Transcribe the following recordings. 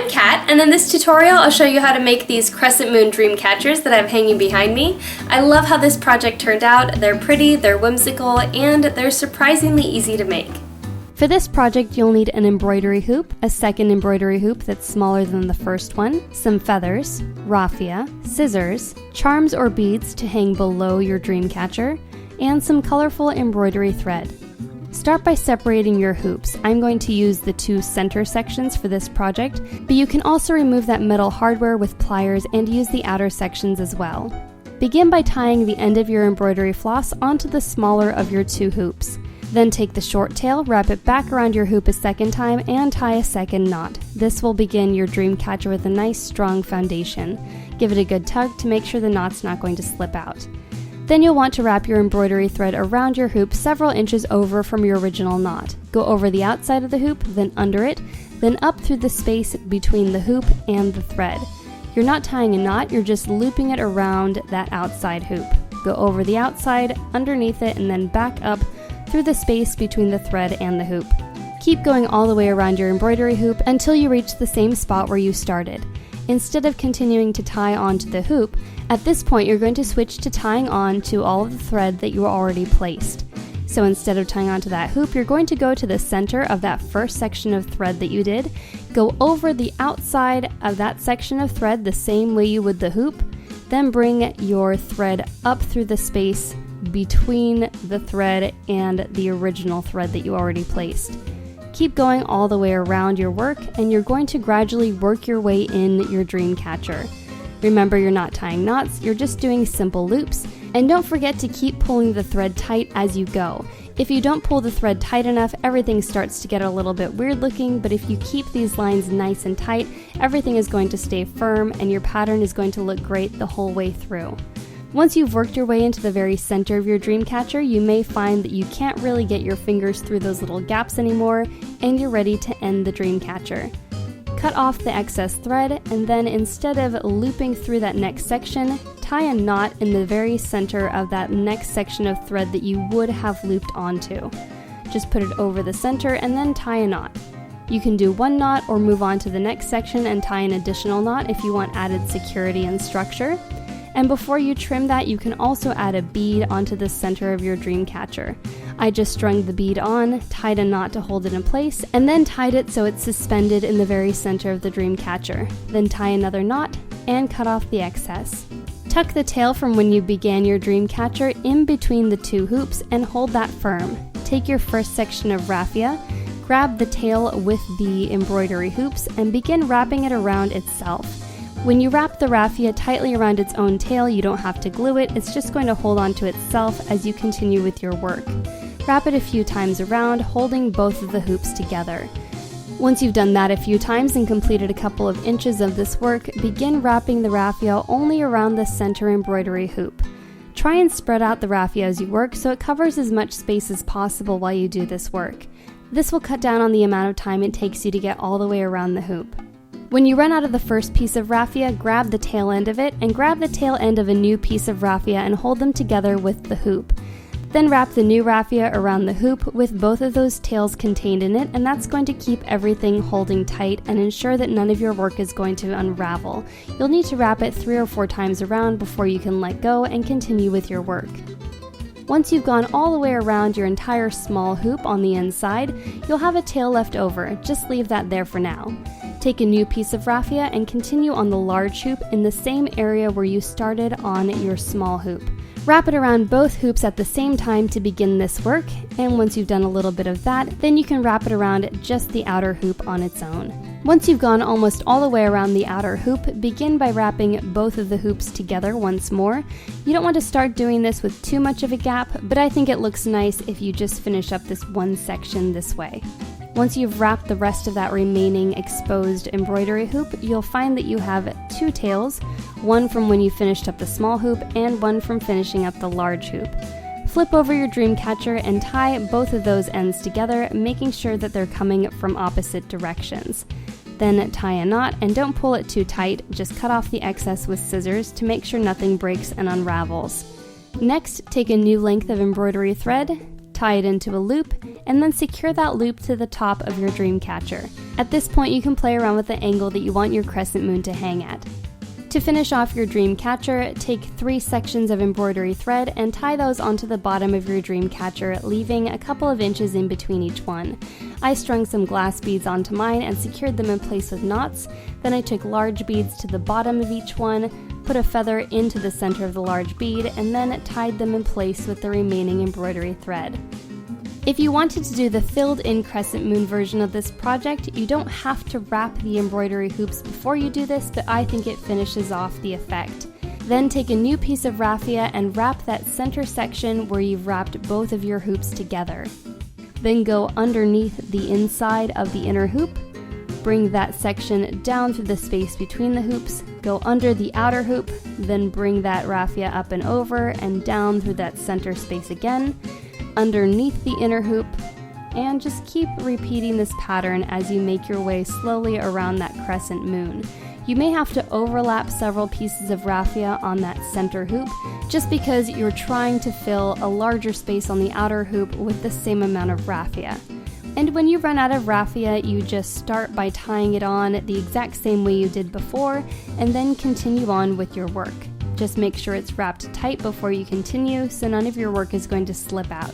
Kat, and in this tutorial I'll show you how to make these crescent moon dream catchers that I'm hanging behind me. I love how this project turned out. They're pretty, they're whimsical, and they're surprisingly easy to make. For this project, you'll need an embroidery hoop, a second embroidery hoop that's smaller than the first one, some feathers, raffia, scissors, charms or beads to hang below your dream catcher, and some colorful embroidery thread. Start by separating your hoops. I'm going to use the two center sections for this project, but you can also remove that metal hardware with pliers and use the outer sections as well. Begin by tying the end of your embroidery floss onto the smaller of your two hoops. Then take the short tail, wrap it back around your hoop a second time, and tie a second knot. This will begin your dream catcher with a nice strong foundation. Give it a good tug to make sure the knot's not going to slip out. Then you'll want to wrap your embroidery thread around your hoop several inches over from your original knot. Go over the outside of the hoop, then under it, then up through the space between the hoop and the thread. You're not tying a knot, you're just looping it around that outside hoop. Go over the outside, underneath it, and then back up through the space between the thread and the hoop. Keep going all the way around your embroidery hoop until you reach the same spot where you started. Instead of continuing to tie onto the hoop, at this point you're going to switch to tying on to all of the thread that you already placed. So instead of tying onto that hoop, you're going to go to the center of that first section of thread that you did, go over the outside of that section of thread the same way you would the hoop, then bring your thread up through the space between the thread and the original thread that you already placed. Keep going all the way around your work, and you're going to gradually work your way in your dream catcher. Remember, you're not tying knots, you're just doing simple loops, and don't forget to keep pulling the thread tight as you go. If you don't pull the thread tight enough, everything starts to get a little bit weird looking, but if you keep these lines nice and tight, everything is going to stay firm and your pattern is going to look great the whole way through. Once you've worked your way into the very center of your dream catcher, you may find that you can't really get your fingers through those little gaps anymore, and you're ready to end the dream catcher. Cut off the excess thread, and then instead of looping through that next section, tie a knot in the very center of that next section of thread that you would have looped onto. Just put it over the center and then tie a knot. You can do one knot or move on to the next section and tie an additional knot if you want added security and structure. And before you trim that, you can also add a bead onto the center of your dream catcher. I just strung the bead on, tied a knot to hold it in place, and then tied it so it's suspended in the very center of the dream catcher. Then tie another knot and cut off the excess. Tuck the tail from when you began your dream catcher in between the two hoops and hold that firm. Take your first section of raffia, grab the tail with the embroidery hoops, and begin wrapping it around itself. When you wrap the raffia tightly around its own tail, you don't have to glue it, it's just going to hold on to itself as you continue with your work. Wrap it a few times around, holding both of the hoops together. Once you've done that a few times and completed a couple of inches of this work, begin wrapping the raffia only around the center embroidery hoop. Try and spread out the raffia as you work so it covers as much space as possible while you do this work. This will cut down on the amount of time it takes you to get all the way around the hoop. When you run out of the first piece of raffia, grab the tail end of it and grab the tail end of a new piece of raffia and hold them together with the hoop. Then wrap the new raffia around the hoop with both of those tails contained in it, and that's going to keep everything holding tight and ensure that none of your work is going to unravel. You'll need to wrap it 3 or 4 times around before you can let go and continue with your work. Once you've gone all the way around your entire small hoop on the inside, you'll have a tail left over. Just leave that there for now. Take a new piece of raffia and continue on the large hoop in the same area where you started on your small hoop. Wrap it around both hoops at the same time to begin this work, and once you've done a little bit of that, then you can wrap it around just the outer hoop on its own. Once you've gone almost all the way around the outer hoop, begin by wrapping both of the hoops together once more. You don't want to start doing this with too much of a gap, but I think it looks nice if you just finish up this one section this way. Once you've wrapped the rest of that remaining exposed embroidery hoop, you'll find that you have 2 tails, one from when you finished up the small hoop and one from finishing up the large hoop. Flip over your dream catcher and tie both of those ends together, making sure that they're coming from opposite directions. Then tie a knot and don't pull it too tight, just cut off the excess with scissors to make sure nothing breaks and unravels. Next, take a new length of embroidery thread, tie it into a loop, and then secure that loop to the top of your dream catcher. At this point, you can play around with the angle that you want your crescent moon to hang at. To finish off your dream catcher, take 3 sections of embroidery thread and tie those onto the bottom of your dream catcher, leaving a couple of inches in between each one. I strung some glass beads onto mine and secured them in place with knots. Then I took large beads to the bottom of each one, put a feather into the center of the large bead, and then tied them in place with the remaining embroidery thread. If you wanted to do the filled-in crescent moon version of this project, you don't have to wrap the embroidery hoops before you do this, but I think it finishes off the effect. Then take a new piece of raffia and wrap that center section where you've wrapped both of your hoops together. Then go underneath the inside of the inner hoop, bring that section down through the space between the hoops, go under the outer hoop, then bring that raffia up and over and down through that center space again, underneath the inner hoop, and just keep repeating this pattern as you make your way slowly around that crescent moon. You may have to overlap several pieces of raffia on that center hoop just because you're trying to fill a larger space on the outer hoop with the same amount of raffia. And when you run out of raffia, you just start by tying it on the exact same way you did before and then continue on with your work. Just make sure it's wrapped tight before you continue so none of your work is going to slip out.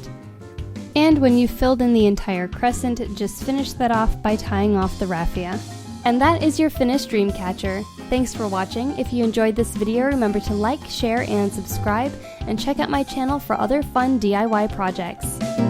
And when you've filled in the entire crescent, just finish that off by tying off the raffia. And that is your finished dream catcher. Thanks for watching. If you enjoyed this video, remember to like, share, and subscribe, and check out my channel for other fun DIY projects.